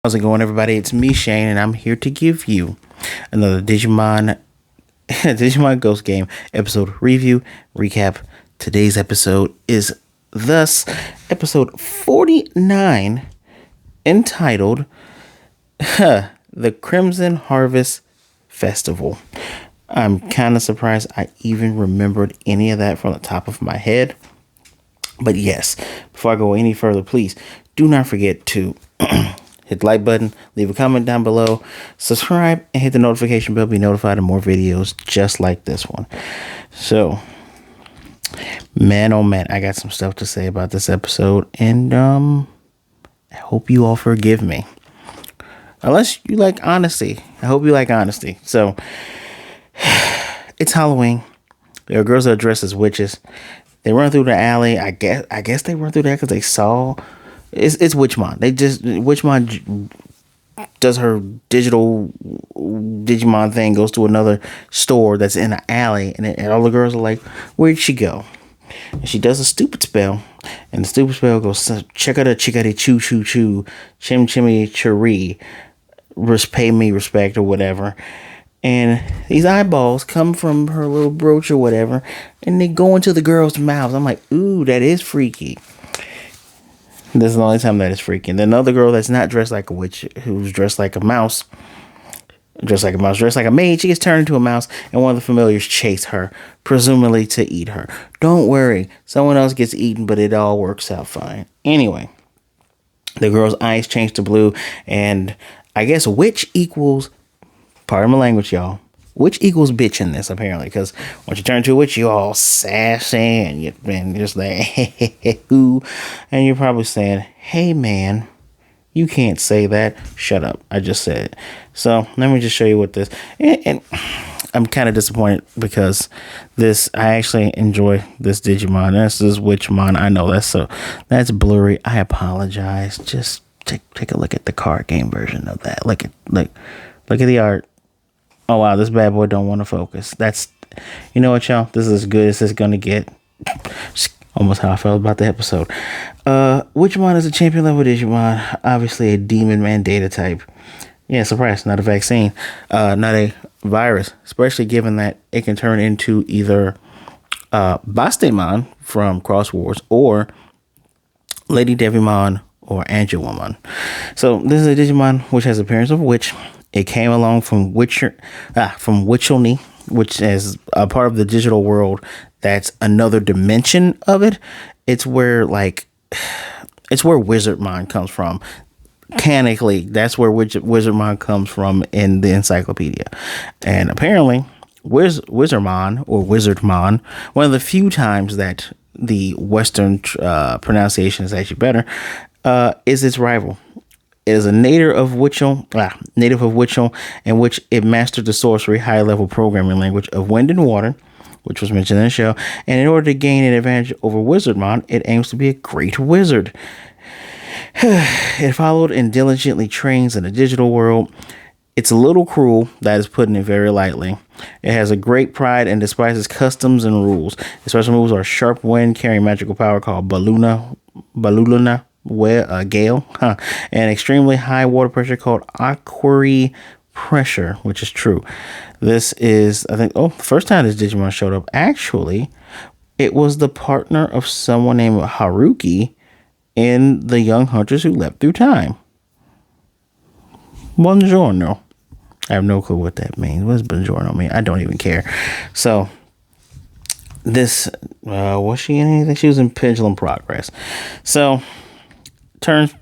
How's it going, everybody? It's me, Shane, and I'm here to give you another Digimon Ghost Game episode review recap. Today's episode is thus episode 49, entitled The Crimson Harvest Festival. I'm kind of surprised I even remembered any of that from the top of my head. But yes, before I go any further, please do not forget to hit the like button, leave a comment down below, subscribe, and hit the notification bell to be notified of more videos just like this one. So, man, oh man, I got some stuff to say about this episode, and I hope you all forgive me. Unless you like honesty. I hope you like honesty. So, it's Halloween. There are girls that are dressed as witches. They run through the alley. I guess they run through there because they saw. It's Witchmon. Witchmon does her digital Digimon thing, goes to another store that's in an alley, and all the girls are like, "Where'd she go?" And she does a stupid spell, and the stupid spell goes, "Chickada chickada choo choo choo, chim chimmy chiree, pay me respect," or whatever. And these eyeballs come from her little brooch or whatever, and they go into the girl's mouths. I'm like, ooh, that is freaky. This is the only time that is freaky. And then another girl that's not dressed like a witch, who's dressed like a maid, she gets turned into a mouse, and one of the familiars chase her, presumably to eat her. Don't worry, someone else gets eaten, but it all works out fine. Anyway, the girl's eyes change to blue, and I guess witch equals, pardon my language, y'all, witch equals bitch in this, apparently, because once you turn into a witch, you all sassy, and you're just like, ooh, and you're probably saying, hey, man, you can't say that. Shut up. I just said it. So let me just show you what this, and I'm kind of disappointed because I actually enjoy this Digimon. This is Witchmon. I know that's blurry. I apologize. Just take a look at the card game version of that. Look at the art. Oh, wow, this bad boy don't want to focus. You know what, y'all? This is as good as it's going to get. Almost how I felt about the episode. Witchmon is a champion level Digimon. Obviously a demon man data type. Yeah, surprise, not a vaccine. Not a virus. Especially given that it can turn into either Bastemon from Cross Wars or Lady Devimon or Angelwomon. So this is a Digimon which has the appearance of a witch. It came along from Witchelny, which is a part of the digital world. That's another dimension of it. It's where Wizardmon comes from. Canonically, that's where Wizardmon comes from in the encyclopedia. And apparently, Wizardmon or Wizardmon, one of the few times that the Western pronunciation is actually better, is its rival. It is a native of Witchel, in which it mastered the sorcery high-level programming language of wind and water, which was mentioned in the show. And in order to gain an advantage over Wizardmon, it aims to be a great wizard. It followed and diligently trains in the digital world. It's a little cruel, that is putting it very lightly. It has a great pride and despises customs and rules. Its special moves are sharp wind, carrying magical power called Baluna, gale, and extremely high water pressure called aquary pressure, which is true. This is, I think, first time this Digimon showed up. Actually, it was the partner of someone named Haruki in the Young Hunters Who Leapt Through Time. Buongiorno. I have no clue what that means. What does buongiorno mean? I don't even care. So this, was she in anything? She was in Pendulum Progress. So here's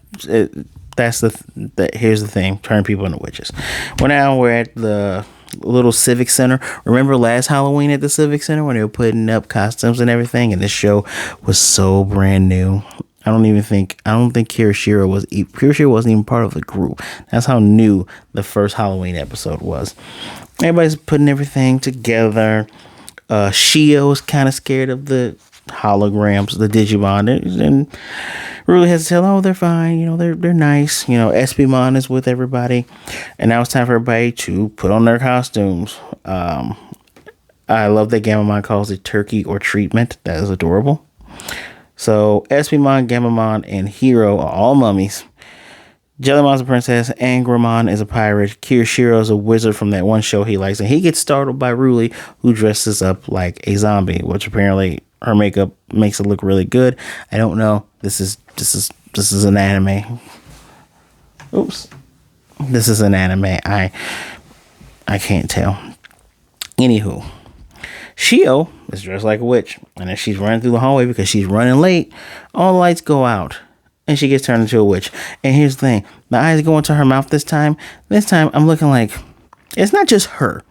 the thing, turn people into witches. We're at the little civic center. Remember last Halloween at the civic center when they were putting up costumes and everything, and this show was so brand new. I don't think Kirishiro wasn't even part of the group. That's how new the first Halloween episode was. Everybody's putting everything together. Shio's kind of scared of the holograms, the Digimon, and really has to tell, oh, they're fine, they're nice. Espimon is with everybody, and now it's time for everybody to put on their costumes. I love that Gammamon calls it turkey or treatment. That is adorable. So Espimon, Gammamon, and Hero are all mummies. Jellymon's a princess. Angramon is a pirate. Kirishiro is a wizard from that one show he likes, and he gets startled by Ruli, who dresses up like a zombie, which apparently her makeup makes it look really good. I don't know. This is an anime. Oops. This is an anime. I can't tell. Anywho, Shio is dressed like a witch, and as she's running through the hallway because she's running late, all the lights go out, and she gets turned into a witch. And here's the thing: the eyes go into her mouth this time. This time, I'm looking like it's not just her.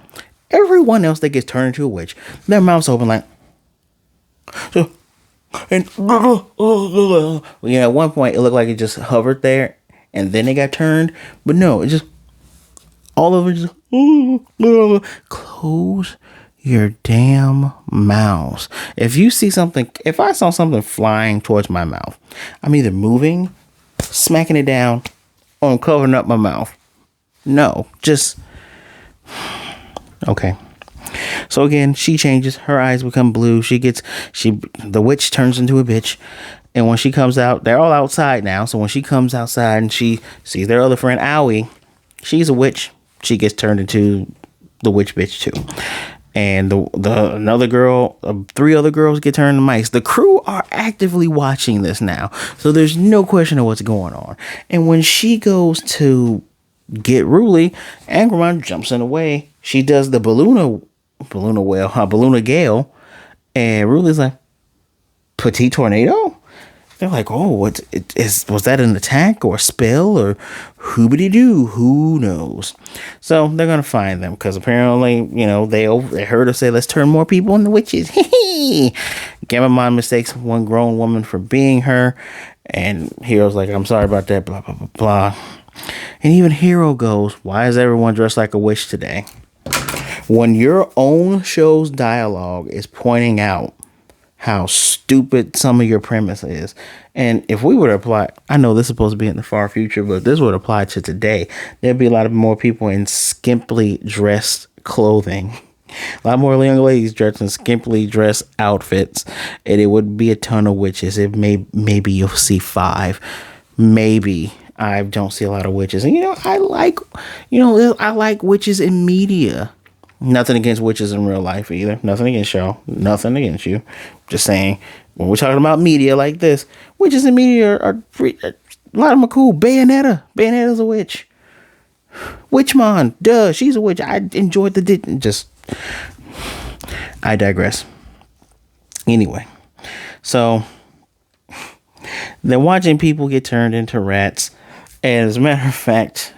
Everyone else that gets turned into a witch, their mouths open like. And at one point, it looked like it just hovered there, and then it got turned. But no, it just all over. Just close your damn mouths. If you see something, if I saw something flying towards my mouth, I'm either moving, smacking it down, or I'm covering up my mouth. No, just okay. So again, she changes. Her eyes become blue. The witch turns into a bitch. And when she comes out, they're all outside now. So when she comes outside and she sees their other friend, Aoi, she's a witch. She gets turned into the witch bitch too. And another girl, 3 other girls get turned to mice. The crew are actively watching this now. So there's no question of what's going on. And when she goes to get Ruli, Angramon jumps in the way. She does the Balluna Gale, and Ruli's like, Petit Tornado? They're like, oh, was that an attack or a spell or hoobity-doo? Who knows? So they're going to find them because apparently, they heard her say, let's turn more people into witches. Gamamon mistakes one grown woman for being her, and Hero's like, I'm sorry about that, blah, blah, blah, blah. And even Hero goes, why is everyone dressed like a witch today? When your own show's dialogue is pointing out how stupid some of your premise is. And if we were to apply, I know this is supposed to be in the far future, but if this would apply to today, there'd be a lot of more people in skimpily dressed clothing. A lot more young ladies dressed in skimpily dressed outfits. And it would be a ton of witches. Maybe you'll see 5. Maybe. I don't see a lot of witches. And I like witches in media. Nothing against witches in real life either. Nothing against y'all. Nothing against you. Just saying, when we're talking about media like this, witches in media are a lot of them are cool. Bayonetta's a witch. Witchmon, duh, she's a witch. I enjoyed I digress. Anyway, so they're watching people get turned into rats. And as a matter of fact,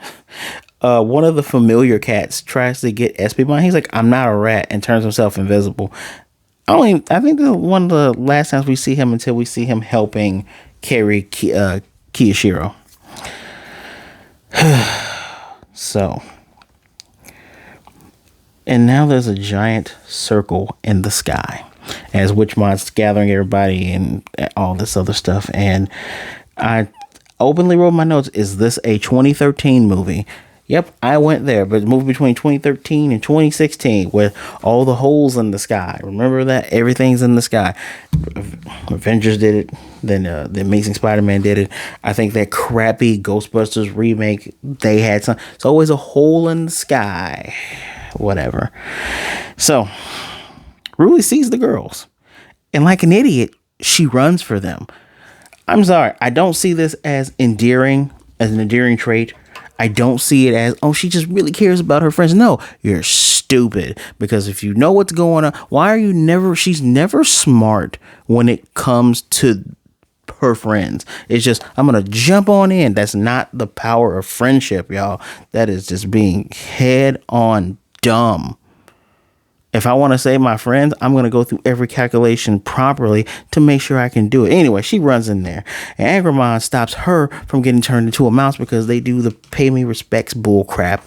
one of the familiar cats tries to get Espimon. He's like, I'm not a rat, and turns himself invisible. I think this is one of the last times we see him until we see him helping carry Kiyashiro. So, and now there's a giant circle in the sky as Witchmon's gathering everybody and all this other stuff. And I openly wrote my notes, is this a 2013 movie? Yep, I went there, but the movie between 2013 and 2016 with all the holes in the sky. Remember that? Everything's in the sky. Avengers did it. Then the Amazing Spider-Man did it. I think that crappy Ghostbusters remake, they had some. It's always a hole in the sky. Whatever. So, Ruli sees the girls. And like an idiot, she runs for them. I'm sorry. I don't see this as an endearing trait. I don't see it as, oh, she just really cares about her friends. No, you're stupid. Because if you know what's going on, she's never smart when it comes to her friends. It's just, I'm going to jump on in. That's not the power of friendship, y'all. That is just being head on dumb. If I want to save my friends, I'm going to go through every calculation properly to make sure I can do it. Anyway, she runs in there. And Angramon stops her from getting turned into a mouse because they do the pay me respects bull crap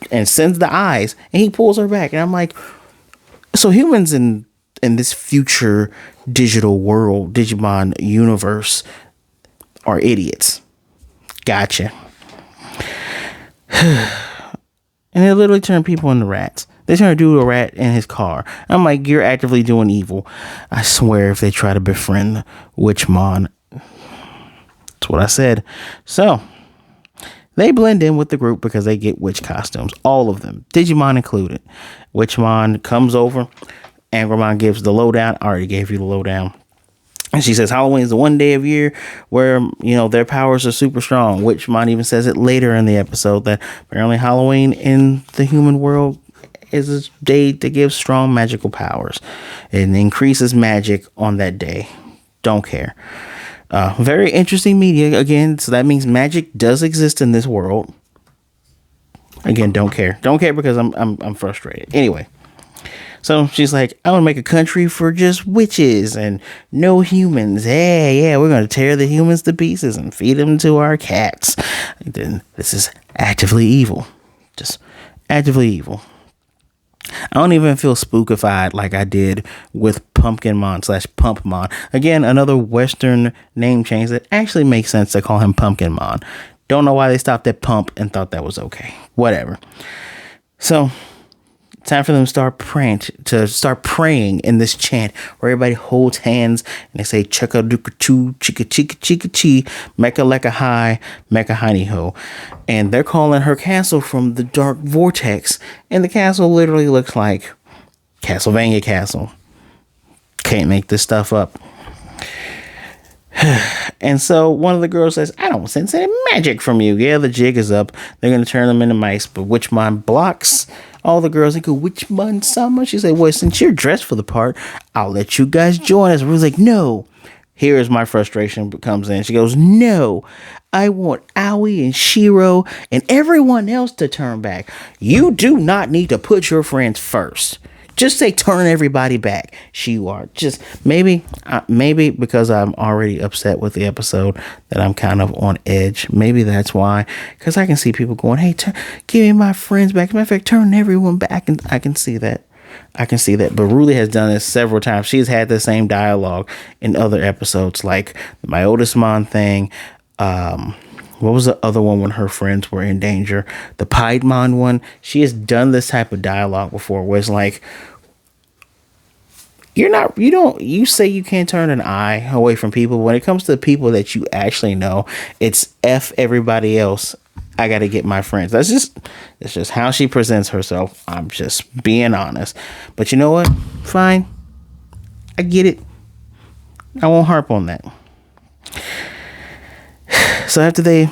and sends the eyes. And he pulls her back. And I'm like, so humans in this future digital world, Digimon universe, are idiots. Gotcha. And they literally turn people into rats. They trying to do a rat in his car. I'm like, you're actively doing evil. I swear if they try to befriend Witchmon. That's what I said. So, They blend in with the group because they get witch costumes, all of them, Digimon included. Witchmon comes over, Angramon gives the lowdown. I already gave you the lowdown. And she says Halloween is the one day of year where, their powers are super strong. Witchmon even says it later in the episode that apparently Halloween in the human world is a day that gives strong magical powers. It increases magic on that day. Don't care. Very interesting media again. So that means magic does exist in this world. Again, don't care. Don't care because I'm frustrated. Anyway. So she's like, I want to make a country for just witches and no humans. Yeah, we're going to tear the humans to pieces and feed them to our cats. Then this is actively evil. Just actively evil. I don't even feel spookified like I did with Pumpkinmon / Pumpmon. Again, another Western name change that actually makes sense to call him Pumpkinmon. Don't know why they stopped at Pump and thought that was okay. Whatever. So time for them to start praying in this chant where everybody holds hands and they say chugga dooka choo chicka chicka chicka chi mecca lecca hi mecca honey ho, and they're calling her castle from the dark vortex, and the castle literally looks like Castlevania Castle. Can't make this stuff up. And so one of the girls says, I don't sense any magic from you. Yeah, the jig is up. They're going to turn them into mice, but Witchmon blocks all the girls. They go, Witchmon Sama. She said, well, since you're dressed for the part, I'll let you guys join us. Rue's like, no. Here's my frustration comes in. She goes, no, I want Aoi and Shiro and everyone else to turn back. You do not need to put your friends first. Just say turn everybody back. Just maybe because I'm already upset with the episode that I'm kind of on edge. Maybe that's why. Because I can see people going, hey, give me my friends back. As a matter of fact, turn everyone back. And I can see that. But Ruli has done this several times. She's had the same dialogue in other episodes, like my oldest Mon thing. What was the other one when her friends were in danger? The Piedmon one. She has done this type of dialogue before where it's like, you say you can't turn an eye away from people. When it comes to the people that you actually know, it's F everybody else. I got to get my friends. That's just how she presents herself. I'm just being honest. But you know what? Fine. I get it. I won't harp on that. So after they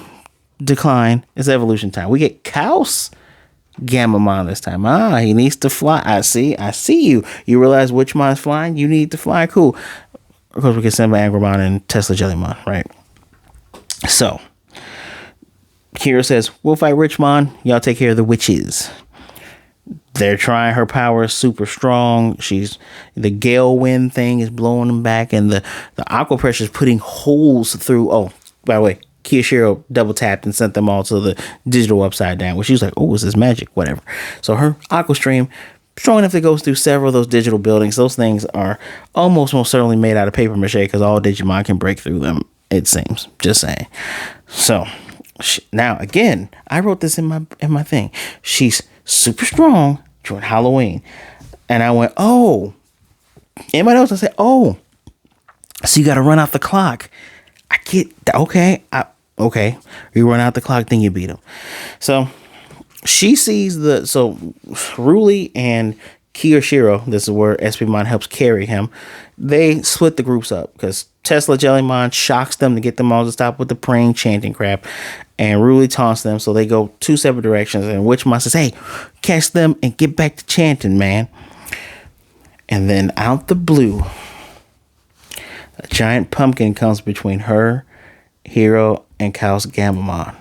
decline, it's evolution time. We get Kaos Gammamon this time. He needs to fly. I see you. You realize which Mon's flying? You need to fly. Cool. Of course, we get sent by Angramon and Tesla Jellymon, right? So, Kira says, we'll fight Witchmon. Y'all take care of the witches. They're trying. Her power is super strong. The gale wind thing is blowing them back, and the aqua pressure is putting holes through. Oh, by the way, Kiyashiro double tapped and sent them all to the digital upside down, which she was like, oh, is this magic? Whatever. So her aqua stream, strong enough to go through several of those digital buildings. Those things are almost most certainly made out of paper mache because all Digimon can break through them, it seems. Just saying. So now, again, I wrote this in my thing. She's super strong during Halloween. And I went, oh. Anybody else? I said, oh. So you got to run out the clock. I get, okay. Okay, you run out the clock, then you beat him. So she sees Ruli and Kiyoshiro, this is where SPMon helps carry him. They split the groups up because Tesla Jellymon shocks them to get them all to stop with the praying, chanting crap. And Ruli taunts them, so they go two separate directions. And Witchmon says, hey, catch them and get back to chanting, man. And then out the blue, a giant pumpkin comes between her, Hero, and Kaos Gammamon.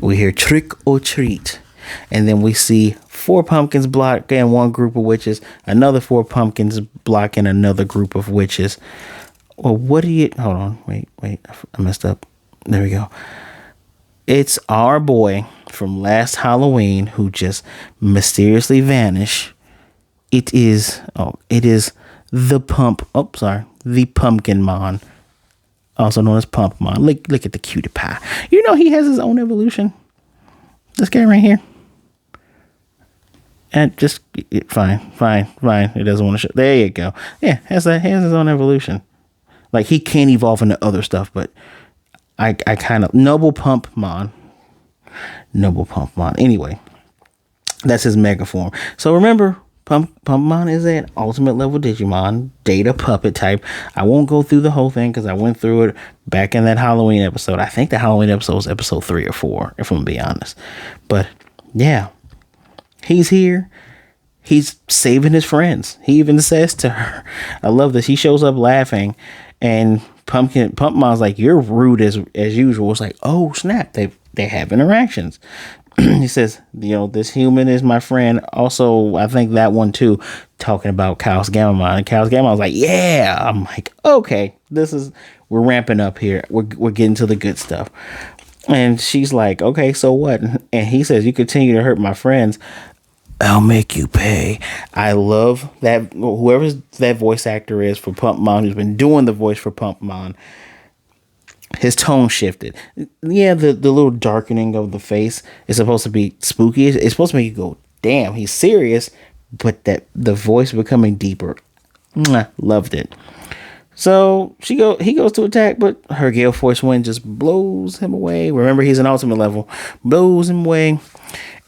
We hear trick or treat. And then we see 4 pumpkins blocking one group of witches, another 4 pumpkins blocking another group of witches. Well, hold on, wait, I messed up. There we go. It's our boy from last Halloween who just mysteriously vanished. It is the Pumpkinmon, also known as Pumpmon. Look at the cutie pie. You know he has his own evolution. This guy right here. And fine. It doesn't want to show. There you go. Yeah, has his own evolution. Like he can't evolve into other stuff, but I kind of Noble Pumpmon. Noble Pumpmon. Anyway, that's his mega form. So remember, Pumpmon is an ultimate level Digimon, data puppet type. I won't go through the whole thing because I went through it back in that Halloween episode. I think the Halloween episode was episode 3 or 4, if I'm gonna be honest. But yeah, he's here. He's saving his friends. He even says to her, I love this. He shows up laughing, and Pumpmon's like, "You're rude as usual." It's like, oh snap, they have interactions. He says, this human is my friend. Also, I think that one too, talking about Chaos Gammamon. And Chaos Gammamon's like, yeah. I'm like, okay, we're ramping up here. We're getting to the good stuff. And she's like, okay, so what? And he says, you continue to hurt my friends, I'll make you pay. I love that. Whoever that voice actor is for Pumpmon, who's been doing the voice for Pumpmon, his tone shifted. Yeah, the little darkening of the face is supposed to be spooky. It's supposed to make you go, damn, he's serious. But that the voice becoming deeper. Loved it. So he goes to attack, but her Gale Force Wind just blows him away. Remember, he's an ultimate level. Blows him away.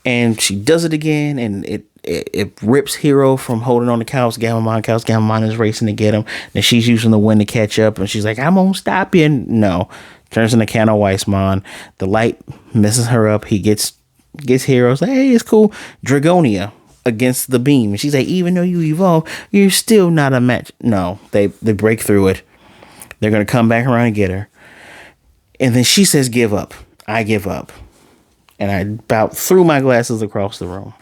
And she does it again, and it rips Hero from holding on to Chaos Gammamon. Chaos Gammamon is racing to get him. And she's using the wind to catch up, and she's like, I'm gonna stop you. And no. Turns into Kano Weissmon. The light messes her up. He gets Hero. It's like, hey, it's cool. Dragonia against the beam. And she's like, even though you evolve, you're still not a match. No, they break through it. They're gonna come back around and get her. And then she says, give up. I give up. And I about threw my glasses across the room.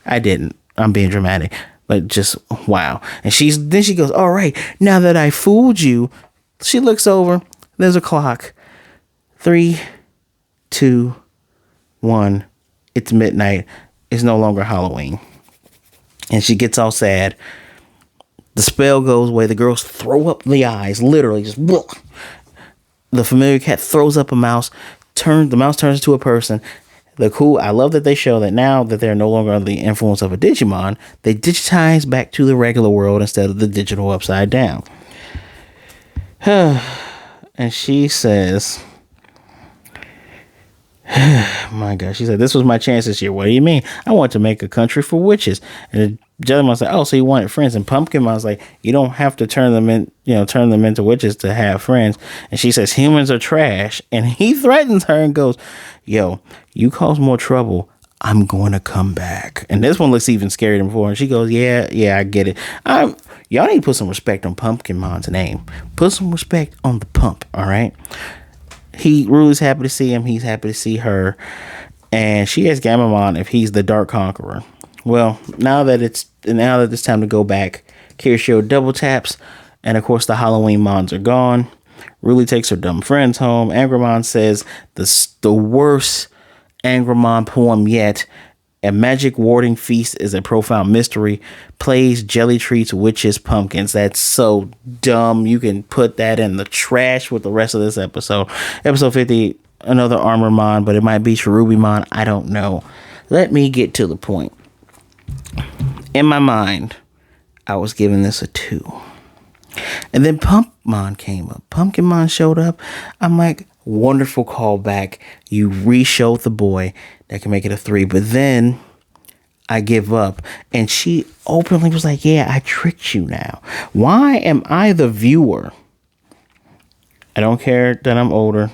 I didn't. I'm being dramatic. But just, wow. And then she goes, all right, now that I fooled you. She looks over. There's a clock. 3, 2, 1. It's midnight. It's no longer Halloween. And she gets all sad. The spell goes away. The girls throw up the eyes. Literally just. Bleh. The familiar cat throws up a mouse. The mouse turns into a person. I love that they show that now that they're no longer under the influence of a Digimon, they digitize back to the regular world instead of the digital upside down. And she says, my God, she said, this was my chance this year. What do you mean? I want to make a country for witches. And the Jellymon's like, oh, so you wanted friends. And Pumpkinmon's like, you don't have to turn them into witches to have friends. And she says, humans are trash. And he threatens her and goes, yo, you cause more trouble, I'm going to come back. And this one looks even scarier than before. And she goes, yeah, I get it. Y'all need to put some respect on Pumpkinmon's name. Put some respect on the pump, all right? Ruly's happy to see him. He's happy to see her. And she asks Gammamon if he's the Dark Conqueror. Well, now that it's time to go back, Kirishio double taps. And of course, the Halloween Mons are gone. Ruly takes her dumb friends home. Angramon says the worst Angramon poem yet. A magic warding feast is a profound mystery. Plays jelly treats, witches, pumpkins. That's so dumb. You can put that in the trash with the rest of this episode. Episode 50, another Armormon, but it might be Cherubimon. I don't know. Let me get to the point. In my mind, I was giving this a 2. And then Pumpmon came up. Pumpkinmon showed up. I'm like, wonderful callback. You re-showed the boy. That can make it a 3. But then I give up. And she openly was like, yeah, I tricked you now. Why am I the viewer? I don't care that I'm older.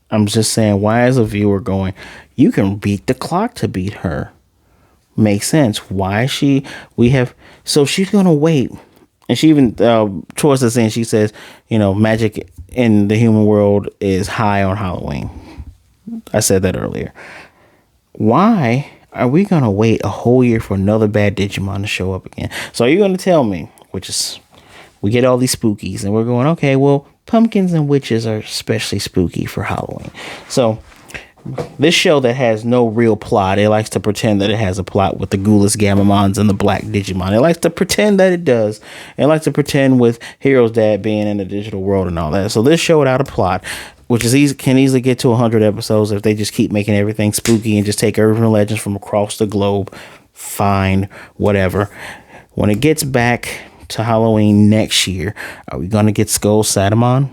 I'm just saying, why is a viewer going, you can beat the clock to beat her? Makes sense. Why is she? So she's going to wait. And she even, towards the end, she says, magic in the human world is high on Halloween. I said that earlier. Why are we going to wait a whole year for another bad Digimon to show up again? So you're going to tell me, we get all these spookies, and we're going, okay, well, pumpkins and witches are especially spooky for Halloween. So this show that has no real plot, it likes to pretend that it has a plot with the ghoulish Gammamons and the black Digimon. It likes to pretend that it does. It likes to pretend with Hero's dad being in the digital world and all that. So this show without a plot, which is can easily get to 100 episodes if they just keep making everything spooky and just take urban legends from across the globe. Fine, whatever. When it gets back to Halloween next year, are we going to get Skull Satamon?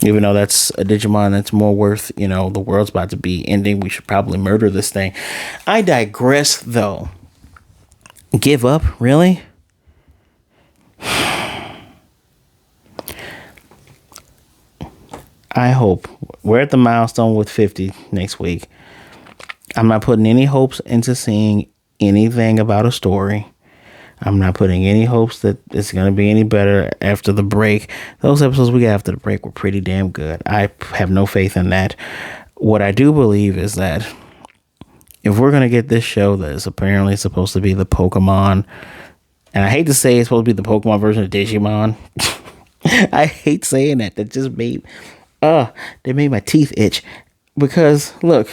Even though that's a Digimon that's more worth, the world's about to be ending. We should probably murder this thing. I digress, though. Give up? Really? I hope. We're at the milestone with 50 next week. I'm not putting any hopes into seeing anything about a story. I'm not putting any hopes that it's going to be any better after the break. Those episodes we got after the break were pretty damn good. I have no faith in that. What I do believe is that if we're going to get this show that is apparently supposed to be the Pokemon, and I hate to say it's supposed to be the Pokemon version of Digimon. I hate saying that. That just made my teeth itch. Because look.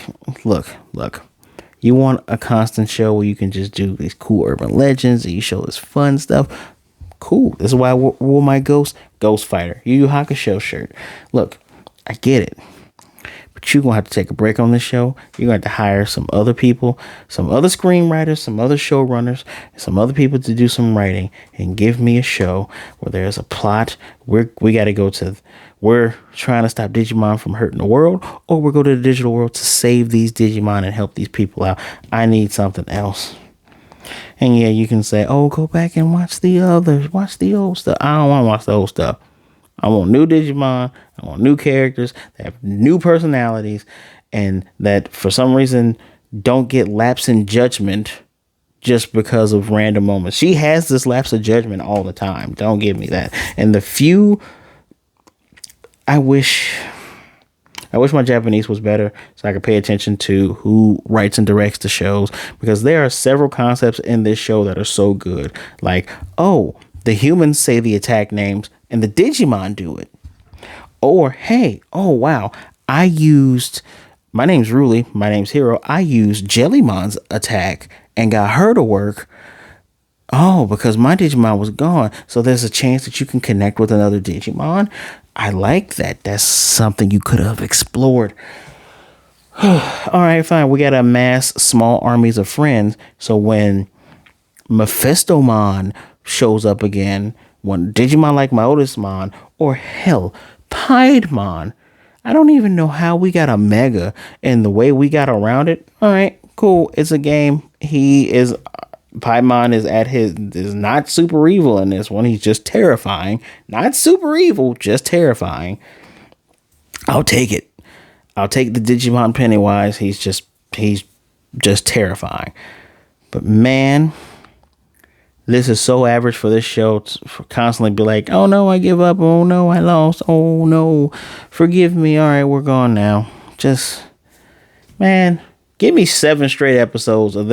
You want a constant show where you can just do these cool urban legends and you show this fun stuff. Cool. This is why I wore my Ghost Fighter Yu Yu Hakusho shirt. Look, I get it. But you're going to have to take a break on this show. You're going to have to hire some other people, some other screenwriters, some other showrunners, some other people to do some writing and give me a show where there's a plot. We got to go to... We're trying to stop Digimon from hurting the world, or we'll go to the digital world to save these Digimon and help these people out. I need something else. And yeah, you can say, oh, go back and watch the others. Watch the old stuff. I don't want to watch the old stuff. I want new Digimon. I want new characters that have new personalities and that for some reason don't get lapse in judgment just because of random moments. She has this lapse of judgment all the time. Don't give me that. And the few... I wish my Japanese was better so I could pay attention to who writes and directs the shows, because there are several concepts in this show that are so good. Like, oh, the humans say the attack names and the Digimon do it. Or, hey, oh, wow, my name's Ruli, my name's Hero. I used Jellymon's attack and got her to work. Oh, because my Digimon was gone. So there's a chance that you can connect with another Digimon. I like that. That's something you could have explored. All right, fine. We got to amass small armies of friends. So when Mephistomon shows up again, when Digimon like Myotismon, or hell, Piedmon, I don't even know how we got a Mega and the way we got around it. All right, cool. It's a game. Piedmon is not super evil in this one. He's just terrifying. Not super evil, just terrifying. I'll take it. I'll take the Digimon Pennywise. He's just terrifying. But man, this is so average for this show to constantly be like, oh no, I give up. Oh no, I lost. Oh no, forgive me. All right, we're gone now. Man. Give me 7 straight episodes of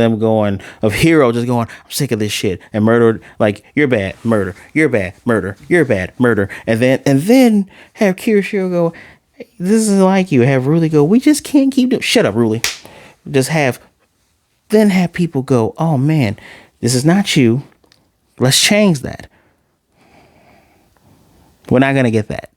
Hero just going, I'm sick of this shit, and murder, like, you're bad, murder, you're bad, murder, you're bad, murder, and then have Kirishiro go, hey, this is like you, have Ruli go, we just can't keep doing, shut up, Ruli, then have people go, oh man, this is not you, let's change that. We're not gonna get that,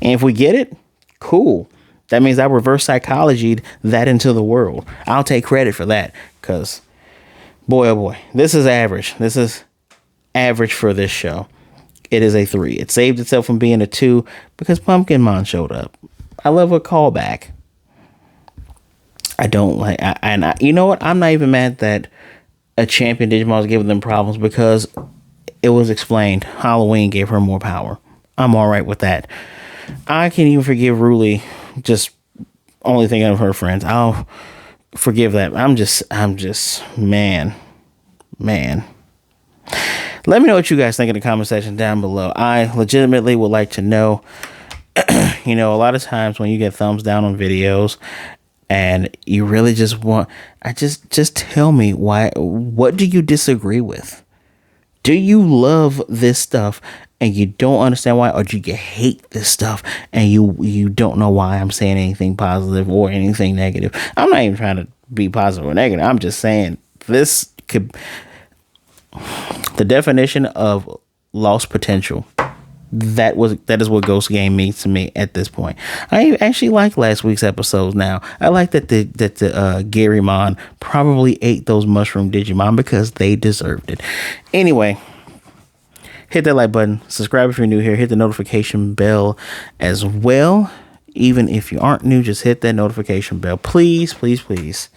and if we get it, cool. That means I reverse psychologied that into the world. I'll take credit for that, because boy, oh boy, this is average. This is average for this show. It is a 3. It saved itself from being a 2 because Pumpkinmon showed up. I love a callback. I don't like, you know what? I'm not even mad that a champion Digimon was giving them problems, because it was explained. Halloween gave her more power. I'm all right with that. I can even forgive Ruli just only thinking of her friends. I'll forgive that. I'm just man. Let me know what you guys think in the comment section down below. I legitimately would like to know. A lot of times when you get thumbs down on videos and you really just just tell me what do you disagree with? Do you love this stuff and you don't understand why, or do you hate this stuff and you don't know why I'm saying anything positive or anything negative? I'm not even trying to be positive or negative. I'm just saying this could, the definition of lost potential. That is what Ghost Game means to me at this point. I actually like last week's episodes now. I like that the Garymon probably ate those mushroom Digimon because they deserved it. Anyway, hit that like button, subscribe if you're new here, hit the notification bell as well. Even if you aren't new, just hit that notification bell. Please, please, please.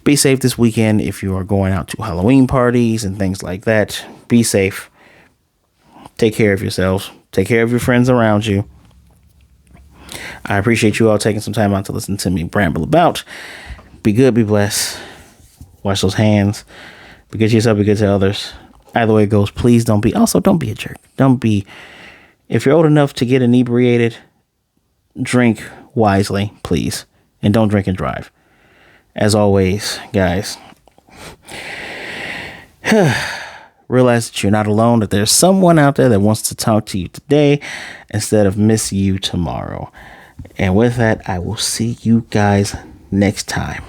Be safe this weekend if you are going out to Halloween parties and things like that. Be safe. Take care of yourselves. Take care of your friends around you. I appreciate you all taking some time out to listen to me ramble about. Be good, be blessed. Wash those hands. Be good to yourself, be good to others. Either way it goes, please don't be a jerk. If you're old enough to get inebriated, drink wisely, please. And don't drink and drive. As always, guys, realize that you're not alone, that there's someone out there that wants to talk to you today instead of miss you tomorrow. And with that, I will see you guys next time.